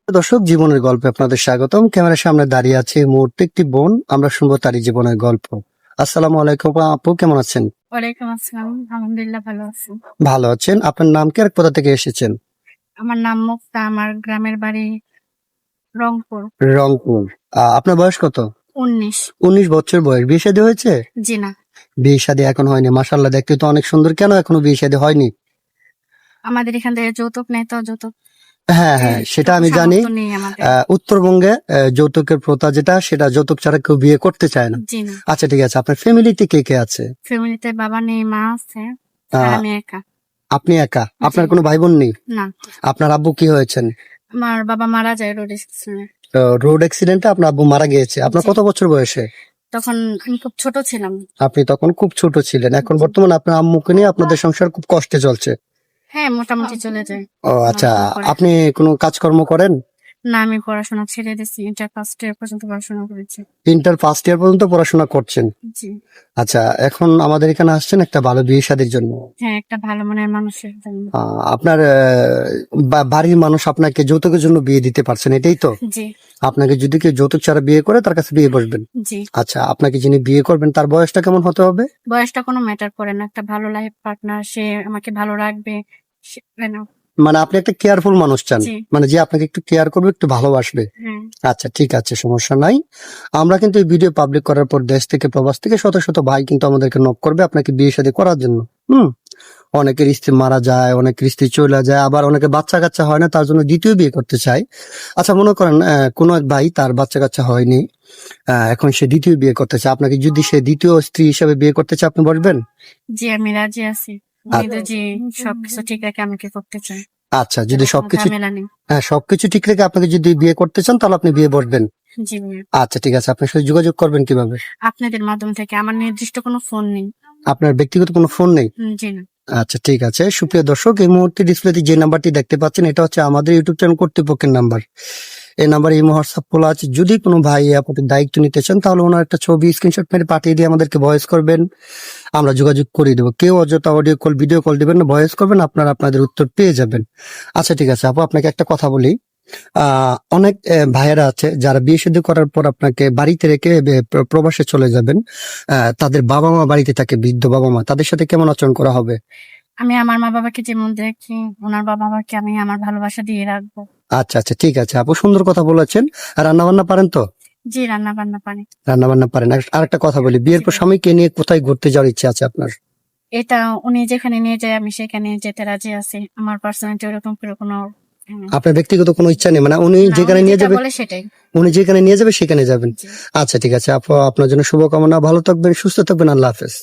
দর্শক, জীবনের গল্পে আপনাদের স্বাগতম। ক্যামেরার সামনে দাঁড়িয়ে আছে এই মুহূর্তে একটি বোন। আমরা শুনবো তারই জীবনের গল্প। আসসালামু আলাইকুম আপু, কেমন আছেন? ওয়ালাইকুম আসসালাম, আলহামদুলিল্লাহ ভালো আছি। ভালো আছেন? আপনার নাম কি আর কোথা থেকে এসেছেন? আমার নাম মুক্তা, আমার গ্রামের বাড়ি রংপুর। রংপুর। আপনার বয়স কত? 19। 19 বছর বয়স। বিয়ে শাদী হয়েছে? জি না, বিয়ে শাদী এখন হয়নি। মাশাআল্লাহ, দেখতে তো অনেক সুন্দর। কেন এখনো বিয়ে শাদী হয়নি? আমাদের এখান থেকে যৌতুক নেই তো, যৌতুক হ্যাঁ হ্যাঁ, সেটা আমি জানি। সামর্থ্য নেই আমাদের। উত্তরবঙ্গে যৌতুকের প্রথা যেটা, সেটা যৌতুক ছাড়া কেউ বিয়ে করতে চায় না। জি না, আচ্ছা ঠিক আছে, আপনার ফ্যামিলিতে কে কে আছে? ফ্যামিলিতে বাবা নেই, মা আছে, আর আহ, আমি একা। আপনি একা? আপনার জি। কোনো ভাই বোন নেই? না, আপনার আব্বু কি হয়েছেন? আমার বাবা মারা যায় রোড অ্যাক্সিডেন্টে। রোড অ্যাক্সিডেন্টে আপনার আব্বু মারা গিয়েছে। আপনার জি। কত বছর বয়সে? তখন আমি খুব ছোট ছিলাম। আপনি তখন খুব ছোট ছিলেন। এখন জি। বর্তমানে আপনার আম্মুকে নিয়ে আপনাদের সংসার খুব কষ্টে চলছে। হ্যাঁ, মোটামুটি চলে যায়। ও আচ্ছা, নড়াচড়া করে। আপনি কোনো কাজকর্ম করেন? না, আমি পড়াশোনা ছেড়ে দিয়েছি, ইন্টার ফার্স্ট ইয়ার পর্যন্ত পড়াশোনা করেছি। ইন্টার ফার্স্ট ইয়ার পর্যন্ত পড়াশোনা করছেন? জি। আচ্ছা, এখন আমাদের এখানে আসছেন একটা ভালো বিয়ে শাদীর জন্য। হ্যাঁ, একটা ভালো মনের মানুষের জন্য। আপনার বাড়ির মানুষ আপনাকে যৌতুকের জন্য বিয়ে দিতে পারছেন, এটাই তো? জি। আপনাকে যদি কেউ যৌতুক ছাড়া বিয়ে করে, তার কাছে বিয়ে বসবেন? জি। আচ্ছা, আপনাকে যিনি বিয়ে করবেন তার বয়সটা কেমন হতে হবে? বয়সটা কোনো ম্যাটার করে না, একটা ভালো লাইফ পার্টনার, সে আমাকে ভালো রাখবে, enough। মানে আপনি একটা কেয়ারফুল মানুষ চান, জি। মানে যে আপনাকে একটু কেয়ার করবে, একটু ভালোবাসবে। হ্যাঁ। আচ্ছা ঠিক আছে, সমস্যা নাই। আমরা কিন্তু এই ভিডিও পাবলিক করার পর দেশ থেকে প্রবাস থেকে শত শত ভাই কিন্তু আমাদেরকে নক করবে আপনাকে বিয়ে শাদী করার জন্য। অনেকের স্ত্রী মারা যায়, অনেকের স্ত্রী চলে যায়, আবার অনেকে বাচ্চা কাচ্চা হয় না, তার জন্য দ্বিতীয় বিয়ে করতে চায়। আচ্ছা, মনে করেন কোন এক ভাই, তার বাচ্চা কাচ্চা হয়নি, এখন সে দ্বিতীয় বিয়ে করতে চায়। আপনাকে যদি সে দ্বিতীয় স্ত্রী হিসেবে বিয়ে করতে চায়, আপনি বলবেন? জি, আমি রাজি আছি। উনি তো জি সবকিছু ঠিক রেখে আমাকে করতে চাই, আচ্ছা, যদি কোনো সবকিছু ঝামেলা নেই। সবকিছু ঠিক রেখে আপনাকে যদি বিয়ে করতে চান, তাহলে আপনি বিয়ে বসবেন? জি ভাইয়া। আচ্ছা ঠিক আছে, আপনার সাথে যোগাযোগ করবেন কিভাবে? আপনাদের মাধ্যম থেকে, আমার নির্দিষ্ট কোনো ফোন নেই। আপনার ব্যক্তিগত কোনো ফোন নেই? জি না। আচ্ছা ঠিক আছে, সুপ্রিয় দর্শক, এই মুহূর্তে ডিসপ্লেতে যে নাম্বারটি দেখতে পাচ্ছেন, এটা হচ্ছে আমাদের ইউটিউব চ্যানেল কর্তৃপক্ষের নাম্বার। এই নাম্বারে এই হোয়াটসঅ্যাপ খোলা আছে। যদি কোনো ভাই আপনাদের দায়িত্ব নিতে চান, তাহলে ওনার একটা ছবি স্ক্রিনশট মেরে পাঠিয়ে দিয়ে আমাদেরকে ভয়েস করবেন, আমরা যোগাযোগ করে দেবো। কেউ অযথা অডিও কল ভিডিও কল দিবেন না, ভয়েস করবেন, আপনারা আপনাদের উত্তর পেয়ে যাবেন। আচ্ছা ঠিক আছে আপু, আপনাকে একটা কথা বলি। অনেক ভাইয়েরা আছে যারা বিয়ে শাদী করার পর আপনাকে বাড়িতে রেখে প্রবাসে চলে যাবেন। তাদের বাবা মা বাড়িতে থাকে, বৃদ্ধ বাবা মা, তাদের সাথে কেমন আচরণ করা হবে? আমি আমার মা বাবাকে যেমন দেখি, ওনার বাবা মাকে আমি আমার ভালোবাসা দিয়ে রাখবো। আচ্ছা আচ্ছা ঠিক আছে আপু, সুন্দর কথা বলেছেন। আর রান্না বান্না পারেন তো? জি, রান্না বান্না পারি। রান্না বান্না পারেন। আর একটা কথা বলি, বিয়ের পর স্বামীকে নিয়ে কোথায় ঘুরতে যাওয়ার ইচ্ছা আছে আপনার? এটা উনি যেখানে নিয়ে যায় আমি সেখানে যেতে রাজি আছি। আমার পার্সোনালিটি ওরকম করে কোনো আপনার ব্যক্তিগত কোনো ইচ্ছা নেই, মানে উনি না, যেখানে উনি নিয়ে যেটা যাবে, বলে সেটাই। উনি যেখানে নিয়ে যাবে সেখানে যাবেন? জি। আচ্ছা ঠিক আছে আপু, আপনার জন্য শুভকামনা। ভালো থাকবেন, সুস্থ থাকবেন। আল্লাহ হাফেজ।